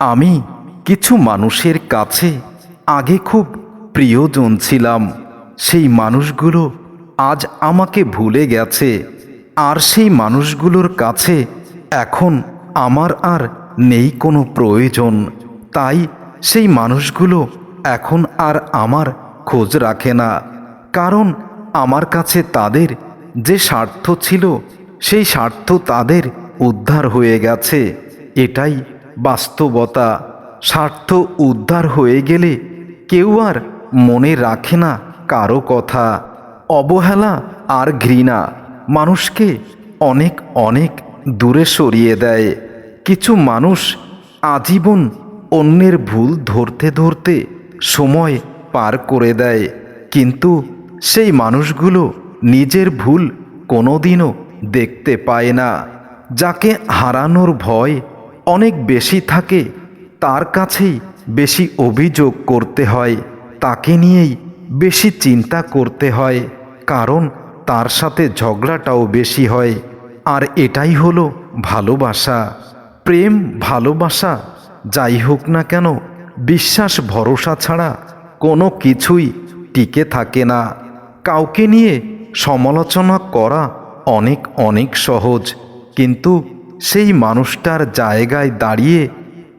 আমি কিছু মানুষের কাছে আগে খুব প্রিয়জন ছিলাম। সেই মানুষগুলো আজ আমাকে ভুলে গেছে, আর সেই মানুষগুলোর কাছে এখন আমার আর নেই কোনো প্রয়োজন। তাই সেই মানুষগুলো এখন আর আমার খোঁজ রাখে না, কারণ আমার কাছে তাদের যে স্বার্থ ছিল সেই স্বার্থ তাদের উদ্ধার হয়ে গেছে। এটাই বাস্তবতা। স্বার্থ উদ্ধার হয়ে গেলে কেউ আর মনে রাখে না কারো কথা। অবহেলা আর ঘৃণা মানুষকে অনেক অনেক দূরে সরিয়ে দেয়। কিছু মানুষ আজীবন অন্যের ভুল ধরতে ধরতে সময় পার করে দেয়, কিন্তু সেই মানুষগুলো নিজের ভুল কোনোদিনও দেখতে পায় না। যাকে হারানোর ভয় অনেক বেশি থাকে তার কাছেই বেশি অভিযোগ করতে হয়, তাকে নিয়েই বেশি চিন্তা করতে হয়, কারণ তার সাথে ঝগড়াটাও বেশি হয়। আর এটাই হলো ভালোবাসা। প্রেম ভালোবাসা যাই হোক না কেন, বিশ্বাস ভরসা ছাড়া কোনো কিছুই টিকে থাকে না। কাউকে নিয়ে সমালোচনা করা অনেক অনেক সহজ, কিন্তু সেই মানুষটার জায়গায় দাঁড়িয়ে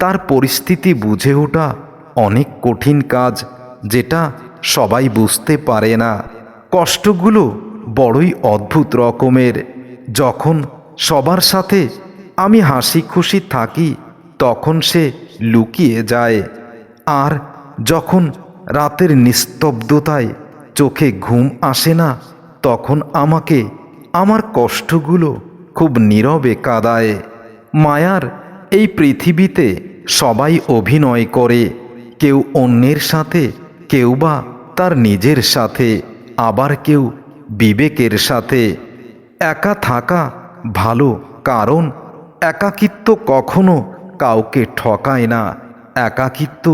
তার পরিস্থিতি বুঝে ওঠা অনেক কঠিন কাজ, যেটা সবাই বুঝতে পারে না। কষ্টগুলো বড়ই অদ্ভুত রকমের। যখন সবার সাথে আমি হাসি খুশি থাকি তখন সে লুকিয়ে যায়, আর যখন রাতের নিস্তব্ধতায় চোখে ঘুম আসে না তখন আমাকে আমার কষ্টগুলো খুব নীরবে কাঁদায়। মায়ার এই পৃথিবীতে সবাই অভিনয় করে, কেউ অন্যের সাথে, কেউ বা তার নিজের সাথে, আবার কেউ বিবেকের সাথে। একা থাকা ভালো, কারণ একাকিত্ব কখনো কাউকে ঠকায় না। একাকিত্ব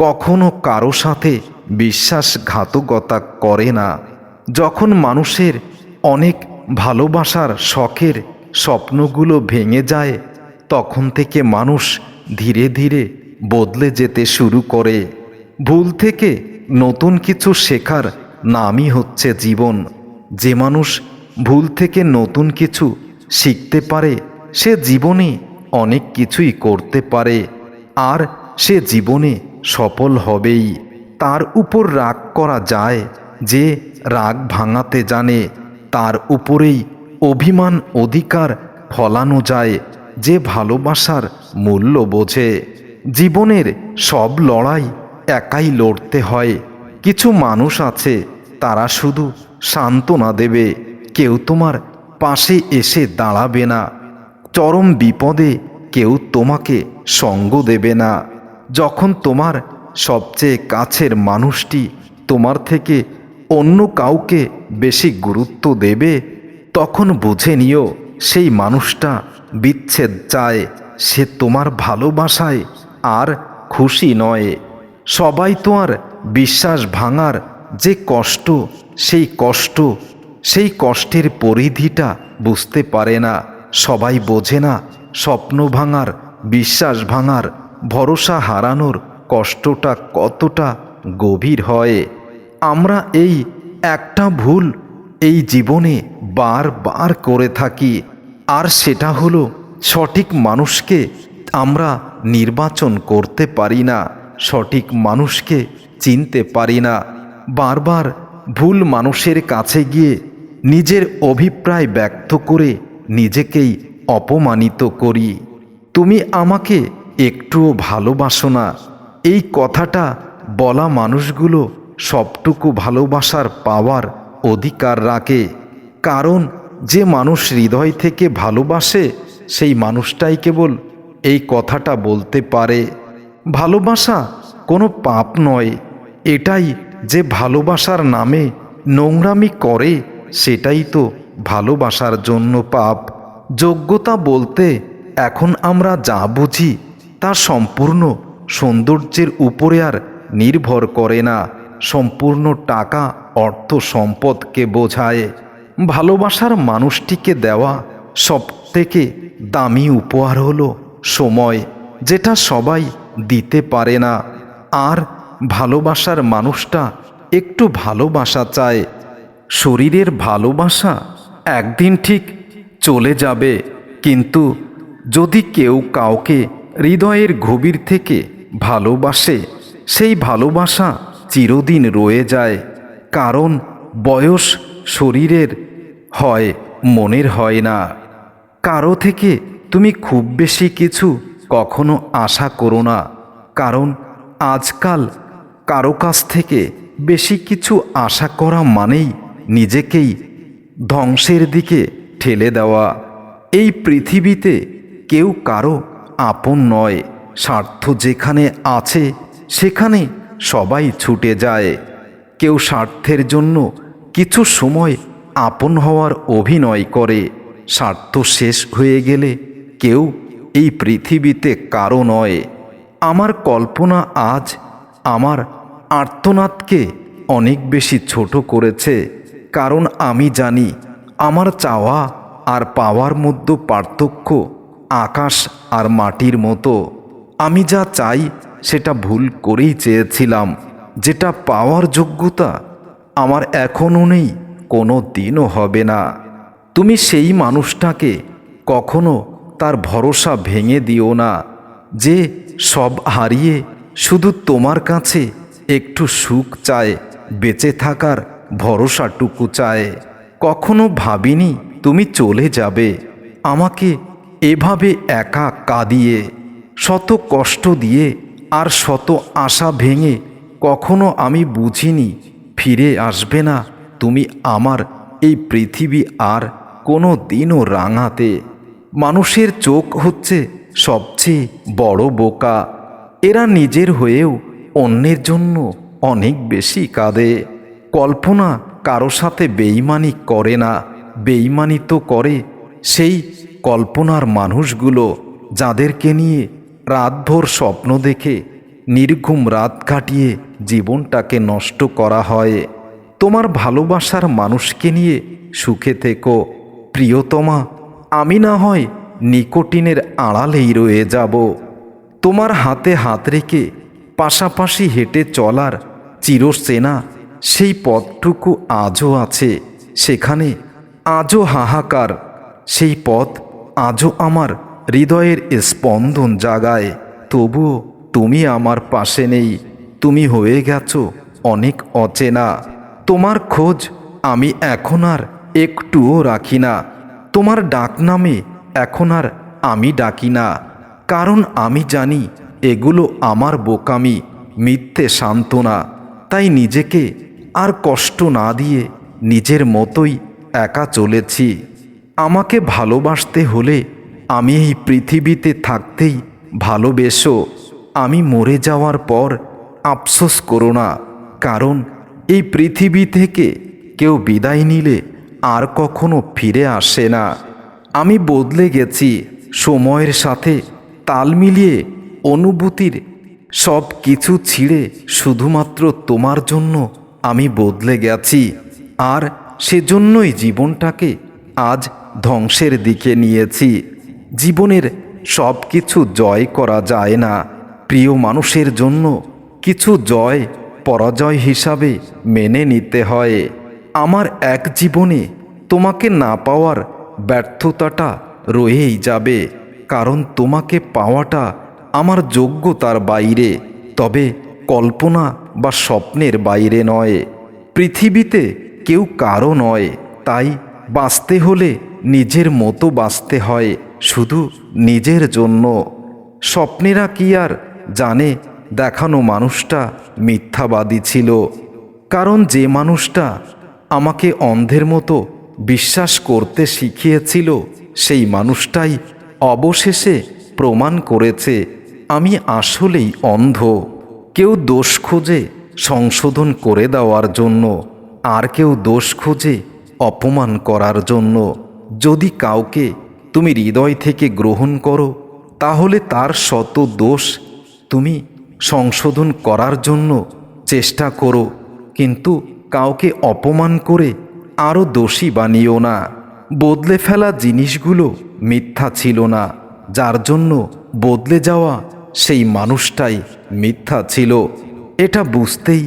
কখনো কারো সাথে বিশ্বাসঘাতকতা করে না। যখন মানুষের অনেক ভালোবাসার শখের স্বপ্নগুলো ভেঙে যায় তখন থেকে মানুষ ধীরে ধীরে বদলে যেতে শুরু করে। ভুল থেকে নতুন কিছু শেখার নামই হচ্ছে জীবন। যে মানুষ ভুল থেকে নতুন কিছু শিখতে পারে সে জীবনে অনেক কিছুই করতে পারে, আর সে জীবনে সফল হবেই। তার উপর রাগ করা যায় যে রাগ ভাঙাতে জানে, তার উপরেই অভিমান অধিকার ফলানো যায় যে ভালোবাসার মূল্য বোঝে। জীবনের সব লড়াই একাই লড়তে হয়। কিছু মানুষ আছে তারা শুধু সান্ত্বনা দেবে, কেউ তোমার পাশে এসে দাঁড়াবে না। চরম বিপদে কেউ তোমাকে সঙ্গ দেবে না। যখন তোমার সবচেয়ে কাছের মানুষটি তোমার থেকে অন্য কাউকে বেশি গুরুত্ব দেবে তখন বুঝে নিও সেই মানুষটা বিচ্ছেদ চায়, সে তোমার ভালোবাসায় আর খুশি নয়। সবাই তো আর বিশ্বাস ভাঙার যে কষ্ট, সেই কষ্টের পরিধিটা বুঝতে পারে না। সবাই বোঝে না স্বপ্ন ভাঙার, বিশ্বাস ভাঙার, ভরসা হারানোর কষ্টটা কতটা গভীর হয়। আমরা এই একটা ভুল এই জীবনে বারবার করে থাকি, আর সেটা হলো সঠিক মানুষকে আমরা নির্বাচন করতে পারি না, সঠিক মানুষকে চিনতে পারি না। বারবার ভুল মানুষের কাছে গিয়ে নিজের অভিপ্রায় ব্যক্ত করে নিজেকেই অপমানিত করি। তুমি আমাকে একটুও ভালোবাসো না, এই কথাটা বলা মানুষগুলো সবটুকু ভালোবাসার পাওয়ার অধিকার রাখে, কারণ যে মানুষ হৃদয় থেকে ভালোবাসে সেই মানুষটাই কেবল এই কথাটা বলতে পারে। ভালোবাসা কোনো পাপ নয়, এটাই যে ভালোবাসার নামে নোংরামি করে সেটাই তো ভালোবাসার জন্য পাপ। যোগ্যতা বলতে এখন আমরা যা বুঝি তা সম্পূর্ণ সৌন্দর্যের উপরে আর নির্ভর করে না, সম্পূর্ণ টাকা অর্থ সম্পদকে বোঝায়। ভালোবাসার মানুষটিকে দেওয়া সবথেকে দামি উপহার হলো সময়, যেটা সবাই দিতে পারে না। আর ভালোবাসার মানুষটা একটু ভালোবাসা চায়। শরীরের ভালোবাসা একদিন ঠিক চলে যাবে, কিন্তু যদি কেউ কাউকে হৃদয়ের গভীর থেকে ভালোবাসে, সেই ভালোবাসা চিরদিন রয়ে যায়। কারণ বয়স শরীরের হয়, মনের হয় না। কারো থেকে তুমি খুব বেশি কিছু কখনো আশা করো না, কারণ আজকাল কারো কাছ থেকে বেশি কিছু আশা করা মানেই নিজেকেই ধ্বংসের দিকে ঠেলে দেওয়া। এই পৃথিবীতে কেউ কারো আপন নয়। স্বার্থ যেখানে আছে সেখানে সবাই ছুটে যায়। কেউ স্বার্থের জন্য কিছু সময় আপন হওয়ার অভিনয় করে। স্বার্থ শেষ হয়ে গেলে কেউ এই পৃথিবীতে কারো নয়। আমার কল্পনা আজ আমার আর্তনাদকে অনেক বেশি ছোট করেছে, কারণ আমি জানি আমার চাওয়া আর পাওয়ার মধ্যে পার্থক্য আকাশ আর মাটির মতো। আমি যা চাই সেটা ভুল করেই চেয়েছিলাম। যেটা পাওয়ার যোগ্যতা আমার এখনও নেই, কোনো দিনও হবে না। তুমি সেই মানুষটাকে কখনো তার ভরসা ভেঙে দিও না, যে সব হারিয়ে শুধু তোমার কাছে একটু সুখ চায়, বেঁচে থাকার ভরসাটুকু চায়। কখনো ভাবিনি তুমি চলে যাবে, আমাকে এভাবে একা কাঁদিয়ে, শত কষ্ট দিয়ে আর শত আশা ভেঙে। কখনো আমি বুঝিনি ফিরে আসবে না তুমি আমার এই পৃথিবী আর কোনো দিনও রাঙাতে। মানুষের চোখ হচ্ছে সবচেয়ে বড় বোকা। এরা নিজের হয়েও অন্যের জন্য অনেক বেশি কাঁদে। কল্পনা কারো সাথে বেইমানি করে না, বেইমানি তো করে সেই কল্পনার মানুষগুলো, যাদেরকে নিয়ে রাতভর স্বপ্ন দেখে নির্ঘুম রাত কাটিয়ে জীবনটাকে নষ্ট করা হয়। তোমার ভালোবাসার মানুষকে নিয়ে সুখে থেকো প্রিয়তমা। আমি না হয় নিকোটিনের আড়ালেই রয়ে যাব। তোমার হাতে হাত রেখে পাশাপাশি হেঁটে চলার চিরচেনা সেই পথটুকু আজও আছে। সেখানে আজও হাহাকার, সেই পথ আজও আমার হৃদয়ের স্পন্দন জাগায়। তবুও তুমি আমার পাশে নেই, তুমি হয়ে গেছো অনেক অচেনা। তোমার খোঁজ আমি এখন আর একটুও রাখি না। তোমার ডাক নামে এখন আর আমি ডাকি না, কারণ আমি জানি এগুলো আমার বোকামি, মিথ্যে সান্ত্বনা। তাই নিজেকে আর কষ্ট না দিয়ে নিজের মতোই একা চলেছি। আমাকে ভালোবাসতে হলে আমি এই পৃথিবীতে থাকতেই ভালোবেসো। আমি মরে যাওয়ার পর আফসোস করো না, কারণ এই পৃথিবী থেকে কেউ বিদায় নিলে আর কখনো ফিরে আসে না। আমি বদলে গেছি সময়ের সাথে তাল মিলিয়ে, অনুভূতির সব কিছু ছিঁড়ে শুধুমাত্র তোমার জন্য আমি বদলে গেছি। আর সেজন্যই জীবনটাকে আজ ধ্বংসের দিকে নিয়েছি। জীবনের সব কিছু জয় করা যায় না। প্রিয় মানুষের জন্য কিছু জয় পরাজয় হিসাবে মেনে নিতে হয়। আমার এক জীবনে তোমাকে না পাওয়ার ব্যর্থতাটা রয়েই যাবে, কারণ তোমাকে পাওয়াটা আমার যোগ্যতার বাইরে, তবে কল্পনা বা স্বপ্নের বাইরে নয়। পৃথিবীতে কেউ কারো নয়, তাই বাঁচতে হলে নিজের মতো বাঁচতে হয়, শুধু নিজের জন্য। স্বপ্নেরা কি আর জানে দেখানো মানুষটা মিথ্যাবাদী ছিল, কারণ যে মানুষটা আমাকে অন্ধের মতো বিশ্বাস করতে শিখিয়েছিল সেই মানুষটাই অবশেষে প্রমাণ করেছে আমি আসলেই অন্ধ। কেউ দোষ খোঁজে সংশোধন করে দেওয়ার জন্য, আর কেউ দোষ খোঁজে অপমান করার জন্য। যদি কাউকে তুমি হৃদয় থেকে গ্রহণ করো, তাহলে তার শত দোষ তুমি সংশোধন করার জন্য চেষ্টা করো, কিন্তু কাউকে অপমান করে আরও দোষী বানিও না। বদলে ফেলা জিনিসগুলো মিথ্যা ছিল না, যার জন্য বদলে যাওয়া সেই মানুষটাই মিথ্যা ছিল। এটা বুঝতেই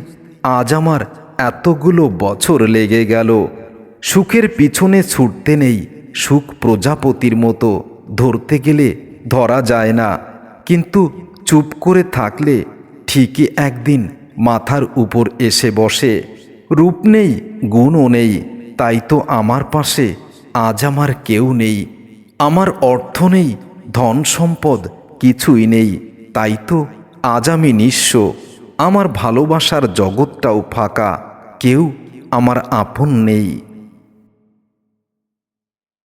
আজ আমার এতগুলো বছর লেগে গেল। সুখের পিছনে ছুটতে নেই সুখ প্রজাপতির মতো, ধরতে গেলে ধরা যায় না, কিন্তু চুপ করে থাকলে ঠিকই একদিন মাথার উপর এসে বসে। রূপ নেই, গুণও নেই, তাই তো আমার পাশে আজ আমার কেউ নেই। আমার অর্থ নেই, ধন সম্পদ কিছুই নেই, তাই তো আজ আমি নিঃস্ব। আমার ভালোবাসার জগৎটাও ফাঁকা, কেউ আমার আপন নেই।